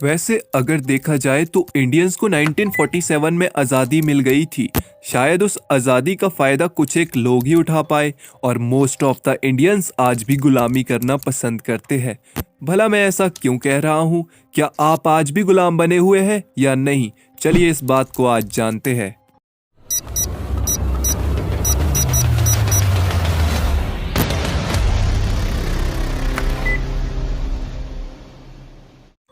वैसे अगर देखा जाए तो इंडियंस को 1947 में आज़ादी मिल गई थी। शायद उस आज़ादी का फ़ायदा कुछ एक लोग ही उठा पाए और मोस्ट ऑफ द इंडियंस आज भी गुलामी करना पसंद करते हैं। भला मैं ऐसा क्यों कह रहा हूँ? क्या आप आज भी गुलाम बने हुए हैं या नहीं? चलिए इस बात को आज जानते हैं।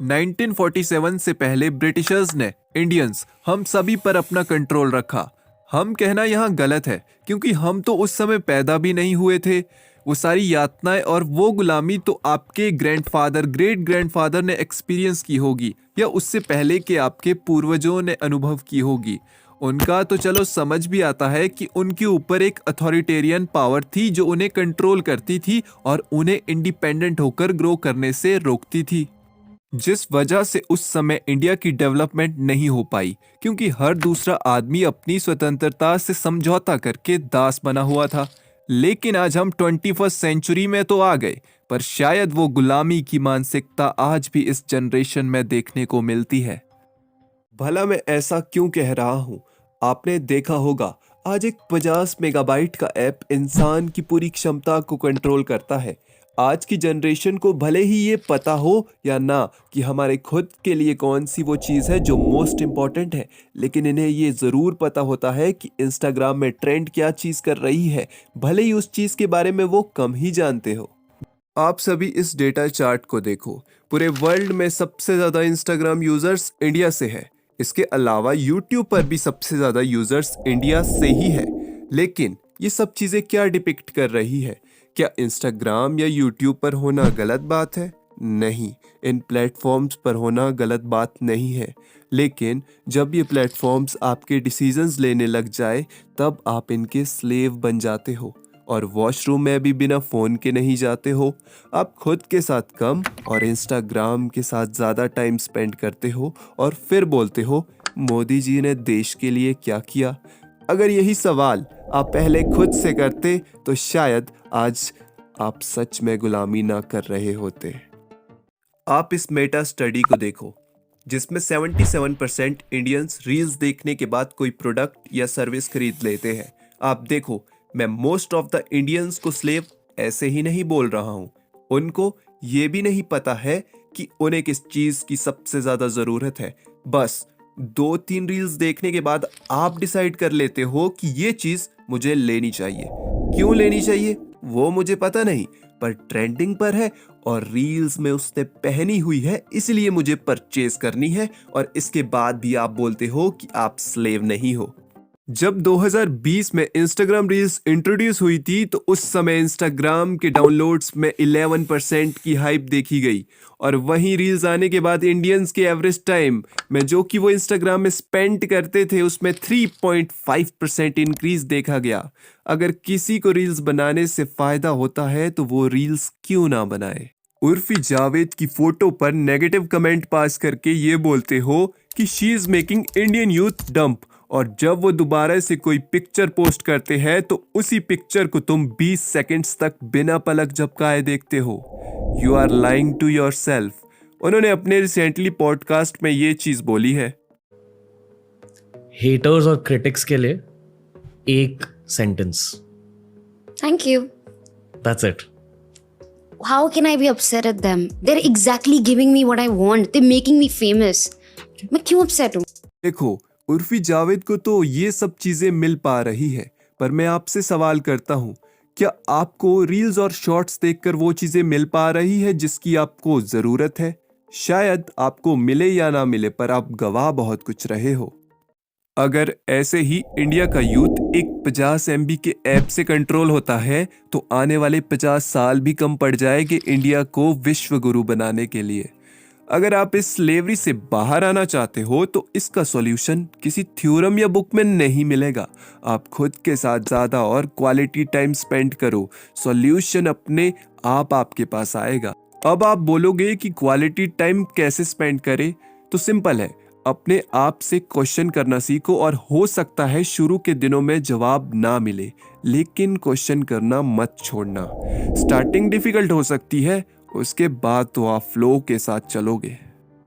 1947 से पहले ब्रिटिशर्स ने इंडियंस हम सभी पर अपना कंट्रोल रखा। हम कहना यहाँ गलत है क्योंकि हम तो उस समय पैदा भी नहीं हुए थे। वो सारी यातनाएं और वो गुलामी तो आपके ग्रैंडफादर ग्रेट ग्रैंडफादर ने एक्सपीरियंस की होगी या उससे पहले के आपके पूर्वजों ने अनुभव की होगी। उनका तो चलो समझ भी आता है कि उनके ऊपर एक अथॉरिटेरियन पावर थी जो उन्हें कंट्रोल करती थी और उन्हें इंडिपेंडेंट होकर ग्रो करने से रोकती थी, जिस वजह से उस समय इंडिया की डेवलपमेंट नहीं हो पाई क्योंकि हर दूसरा आदमी अपनी स्वतंत्रता से समझौता करके दास बना हुआ था। लेकिन आज हम 21st सेंचुरी में तो आ गए, पर शायद वो गुलामी की मानसिकता आज भी इस जनरेशन में देखने को मिलती है। भला मैं ऐसा क्यों कह रहा हूँ? आपने देखा होगा आज एक 50 मेगाबाइट का ऐप इंसान की पूरी क्षमता को कंट्रोल करता है। आज की जनरेशन को भले ही ये पता हो या ना कि हमारे खुद के लिए कौन सी वो चीज़ है जो मोस्ट इम्पॉर्टेंट है, लेकिन इन्हें ये ज़रूर पता होता है कि इंस्टाग्राम में ट्रेंड क्या चीज़ कर रही है, भले ही उस चीज़ के बारे में वो कम ही जानते हो। आप सभी इस डेटा चार्ट को देखो। पूरे वर्ल्ड में सबसे ज़्यादा इंस्टाग्राम यूज़र्स इंडिया से है। इसके अलावा यूट्यूब पर भी सबसे ज़्यादा यूज़र्स इंडिया से ही है। लेकिन ये सब चीज़ें क्या डिपिक्ट कर रही है? क्या इंस्टाग्राम या यूट्यूब पर होना गलत बात है? नहीं, इन प्लेटफॉर्म्स पर होना गलत बात नहीं है। लेकिन जब ये प्लेटफॉर्म्स आपके डिसीजंस लेने लग जाए तब आप इनके स्लेव बन जाते हो और वॉशरूम में भी बिना फ़ोन के नहीं जाते हो। आप खुद के साथ कम और इंस्टाग्राम के साथ ज़्यादा टाइम स्पेंड करते हो और फिर बोलते हो मोदी जी ने देश के लिए क्या किया। अगर यही सवाल आप पहले खुद से करते तो शायद आज आप सच में गुलामी ना कर रहे होते। आप इस मेटा स्टडी को देखो जिसमें 77% इंडियंस रील्स देखने के बाद कोई प्रोडक्ट या सर्विस खरीद लेते हैं। आप देखो, मैं मोस्ट ऑफ द इंडियंस को स्लेव ऐसे ही नहीं बोल रहा हूँ। उनको ये भी नहीं पता है कि उन्हें किस चीज़ की सबसे ज़्यादा ज़रूरत है। बस 2-3 रील्स देखने के बाद आप डिसाइड कर लेते हो कि ये चीज़ मुझे लेनी चाहिए। क्यों लेनी चाहिए वो मुझे पता नहीं, पर ट्रेंडिंग पर है और रील्स में उसने पहनी हुई है इसलिए मुझे परचेज करनी है। और इसके बाद भी आप बोलते हो कि आप स्लेव नहीं हो। जब 2020 में इंस्टाग्राम रील्स इंट्रोड्यूस हुई थी तो उस समय इंस्टाग्राम के डाउनलोड्स में 11% की हाइप देखी गई और वहीं रील्स आने के बाद इंडियंस के एवरेज टाइम में जो कि वो इंस्टाग्राम में स्पेंड करते थे उसमें 3.5% इंक्रीज देखा गया। अगर किसी को रील्स बनाने से फायदा होता है तो वो रील्स क्यों ना बनाए? उर्फी जावेद की फोटो पर नेगेटिव कमेंट पास करके ये बोलते हो कि she is making Indian youth dump, और जब वो दोबारा से कोई पिक्चर पोस्ट करते हैं तो उसी पिक्चर को तुम 20 सेकंड्स तक बिना पलक झपकाए देखते हो। You are lying to yourself. उन्होंने अपने रिसेंटली पॉडकास्ट में ये चीज बोली है। हेटर्स और क्रिटिक्स के लिए एक sentence. Thank you. That's it. How can I be upset at them? They're exactly giving me what I want. They're making me famous. मैं क्यों upset हूँ? देखो, उर्फी जावेद को तो ये सब चीजें मिल पा रही है, पर मैं आपसे सवाल करता हूँ, क्या आपको रील्स और शॉर्ट्स देखकर वो चीजें मिल पा रही है जिसकी आपको जरूरत है? शायद आपको मिले या ना मिले, पर आप गवाह बहुत कुछ रहे हो। अगर ऐसे ही इंडिया का यूथ एक 50 MB के ऐप से कंट्रोल होता है तो आने वाले 50 साल भी कम पड़ जाएंगे इंडिया को विश्व गुरु बनाने के लिए। अगर आप इस स्लेवरी से बाहर आना चाहते हो तो इसका सॉल्यूशन किसी थ्योरम या बुक में नहीं मिलेगा। आप खुद के साथ ज़्यादा और क्वालिटी टाइम स्पेंड करो, सॉल्यूशन अपने आप आपके पास आएगा। अब आप बोलोगे कि क्वालिटी टाइम कैसे स्पेंड करें? तो सिंपल है, अपने आप से क्वेश्चन करना सीखो और हो सकता है शुरू के दिनों में जवाब ना मिले, लेकिन क्वेश्चन करना मत छोड़ना। स्टार्टिंग डिफिकल्ट हो सकती है, उसके बाद तो आप फ्लो के साथ चलोगे।